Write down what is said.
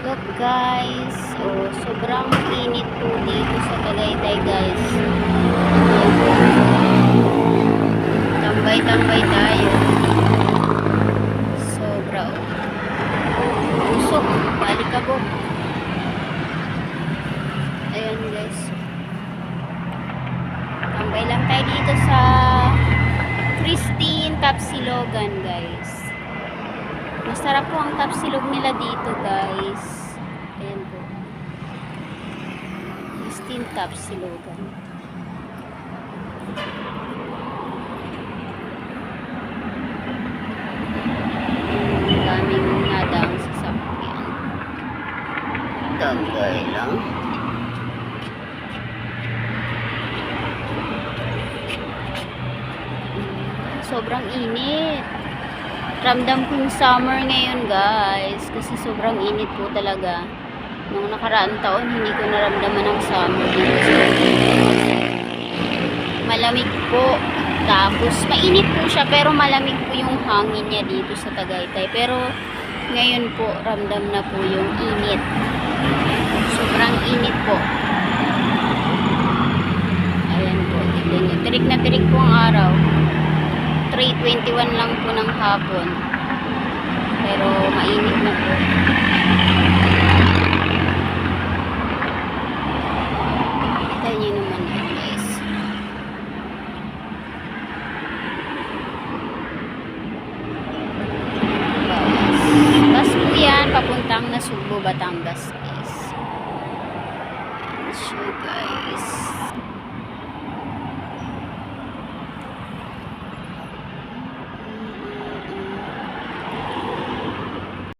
Look guys, oh, sobrang init po dito sa Tagaytay guys. Tambay-tambay tayo. Sobra oh. Usok, balikabok. Ayan guys. Tambay lang tayo dito sa Christine Tapsilogan guys. Masarap po ang tapsilog nila dito guys. Ayan po. Christine Tapsilogan. Daming nadang sasakyan. Tambay lang. Sobrang init. Ramdam ko yung summer ngayon guys. Kasi sobrang init po talaga. Nung nakaraang taon, hindi ko naramdaman ang summer dito. Malamig po. Tapos, mainit po siya. Pero malamig po yung hangin niya dito sa Tagaytay. Pero, ngayon po, ramdam na po yung init. Sobrang init po. Ayan po. Tignan nyo. Tirik na tirik po ang araw. 3:21 lang po ng hapon. Pero mainit na po. Kita nyo naman yan guys. Bus po yan. Papuntang Nasugbo, Batangas guys. Ayan siya guys.